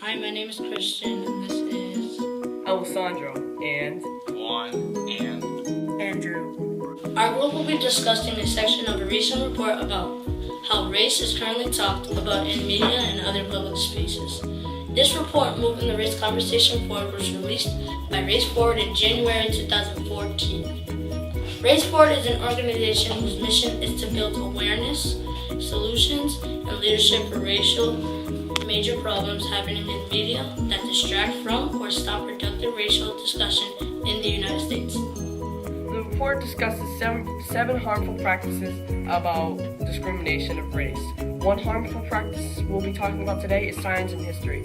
Hi, my name is Christian, and this is Alessandro and Juan and Andrew. Our group will be discussing a section of a recent report about how race is currently talked about in media and other public spaces. This report, Moving the Race Conversation Forward, was released by Race Forward in January 2014. Race Forward is an organization whose mission is to build awareness, solutions, and leadership for racial major problems happening in media that distract from or stop productive racial discussion in the United States. The report discusses seven harmful practices about discrimination of race. One harmful practice we'll be talking about today is science and history.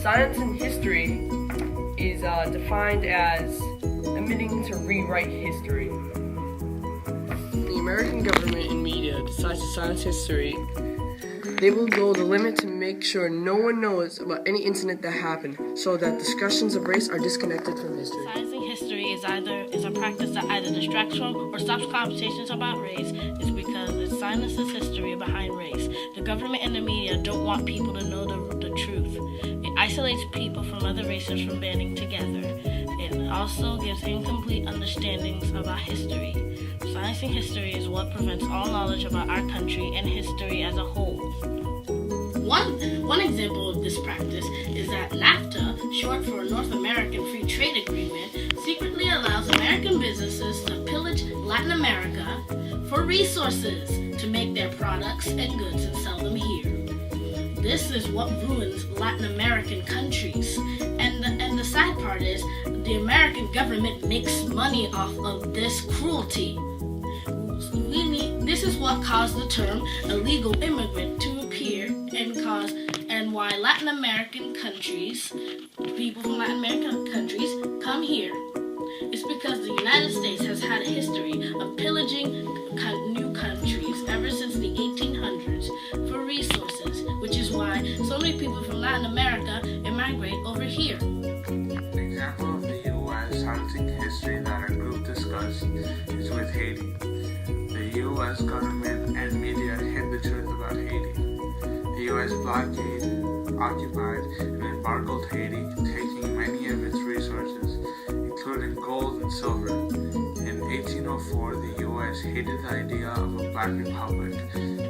Science and history is defined as admitting to rewrite history. The American government and media decides to silence history. They will go the limit to make sure no one knows about any incident that happened, so that discussions of race are disconnected from history. Silencing history is a practice that either distracts from or stops conversations about race. Is because it silences history behind race. The government and the media don't want people to know the truth. It isolates people from other races from banding together. It also gives incomplete understandings about history. Silencing history is what prevents all knowledge about our country and history as a whole. One example of this practice is that NAFTA, short for North American Free Trade Agreement, secretly allows American businesses to pillage Latin America for resources to make their products and goods and sell them here. This is what ruins Latin American countries. And the sad part is, the American government makes money off of this cruelty. This is what caused the term illegal immigrant to appear and why Latin American countries, people from Latin American countries come here. It's because the United States has had a history of pillaging new countries ever since the 1800s for resources, which is why so many people from Latin America immigrate over here. An example of the U.S. silencing history that our group discussed is with Haiti. The U.S. government and media hid the truth about Haiti. The U.S. blockaded, occupied, and embargoed Haiti, taking many of its resources, including gold and silver. In 1804, the U.S. hated the idea of a black republic.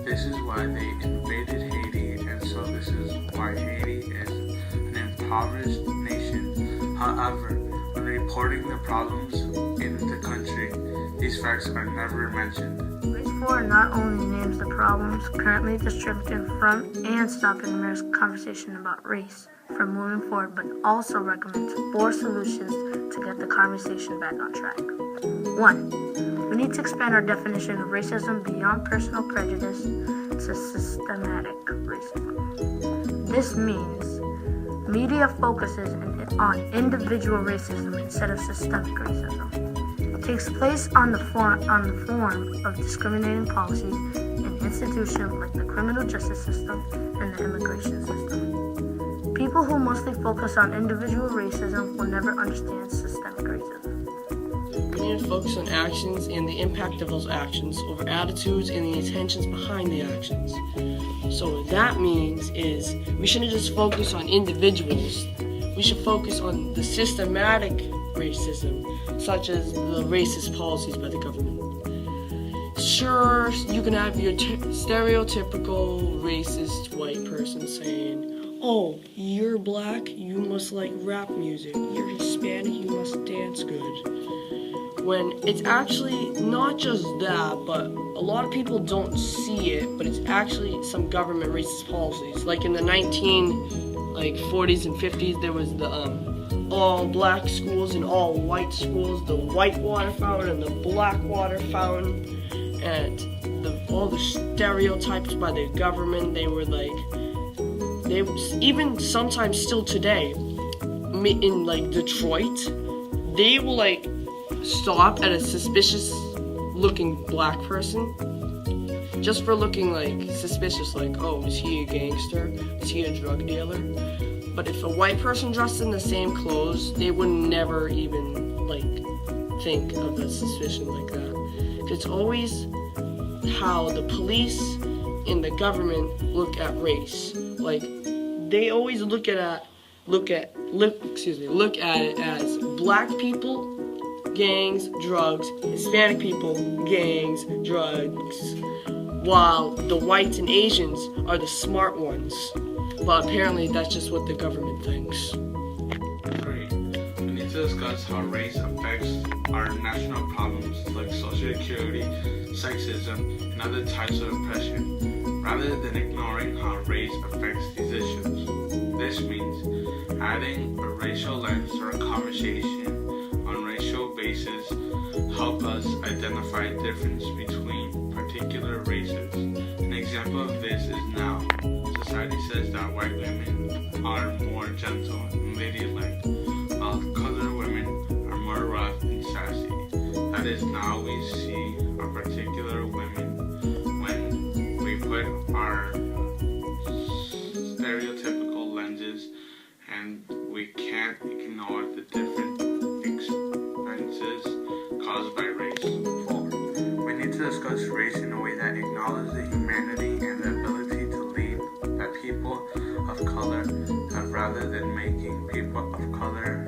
This is why they invaded Haiti, and so this is why Haiti is an impoverished nation. However, when reporting the problems in the country, these facts are never mentioned. Race Forward not only names the problems currently distributed from and stopping America's conversation about race from moving forward, but also recommends 4 solutions to get the conversation back on track. 1. We need to expand our definition of racism beyond personal prejudice to systematic racism. This means media focuses on individual racism instead of systemic racism. It takes place on the form of discriminating policies in institutions like the criminal justice system and the immigration system. People who mostly focus on individual racism will never understand systemic racism. We need to focus on actions and the impact of those actions over attitudes and the intentions behind the actions. So what that means is we shouldn't just focus on individuals. We should focus on the systematic racism, such as the racist policies by the government. Sure, you can have your stereotypical racist white person saying, "Oh, you're black, you must like rap music. You're Hispanic, you must dance good." When it's actually not just that, but a lot of people don't see it, but it's actually some government racist policies. Like in the 40s and 50s, there was the all black schools and all white schools, the white water fountain and the black water fountain, and all the stereotypes by the government. They even sometimes still today in like Detroit, they will like stop at a suspicious looking black person just for looking like suspicious, like, oh, is he a gangster? Is he a drug dealer? But if a white person dressed in the same clothes, they would never even like think of a suspicion like that. Because it's always how the police and the government look at race. Like, they always look at look at it as black people, gangs, drugs, Hispanic people, gangs, drugs, while the whites and Asians are the smart ones. But apparently that's just what the government thinks. 3. We need to discuss how race affects our national problems like social security, sexism, and other types of oppression, rather than ignoring how race affects these issues. This means adding a racial lens to our conversation on racial basis help us identify a difference between particular races. An example of this is now. Society says that white women are more gentle and ladylike, while colored women are more rough and sassy. That is, now we see our particular women when we put our stereotypical lenses, and we can't ignore the different experiences caused by race. 4. We need to discuss race in a way that acknowledges the humanity and the ability to lead that people of color have, rather than making people of color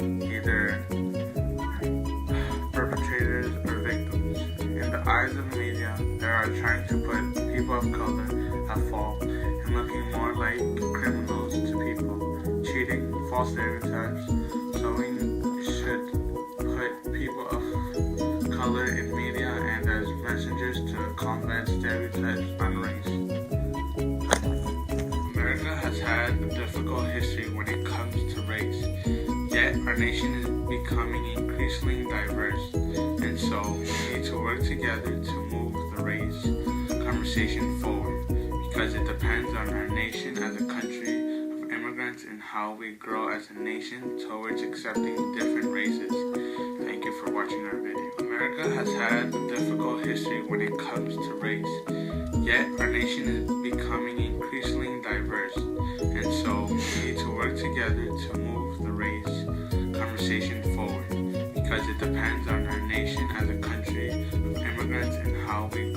either perpetrators or victims. In the eyes of the media, they are trying to put people of color at fault and looking more like criminals to people, cheating, false stereotypes. So we should put people of color in media and as messengers to combat stereotypes on race. America has had a difficult history when it comes to race, yet our nation is becoming increasingly diverse, and so we need to work together to move the race conversation forward, because it depends on our nation as a country of immigrants and how we grow as a nation towards accepting different races. Thank you for watching our video. America has had a difficult history when it comes to race, yet our nation is becoming increasingly diverse, and so we need to work together to move the race conversation forward, because it depends on our nation as a country of immigrants and how we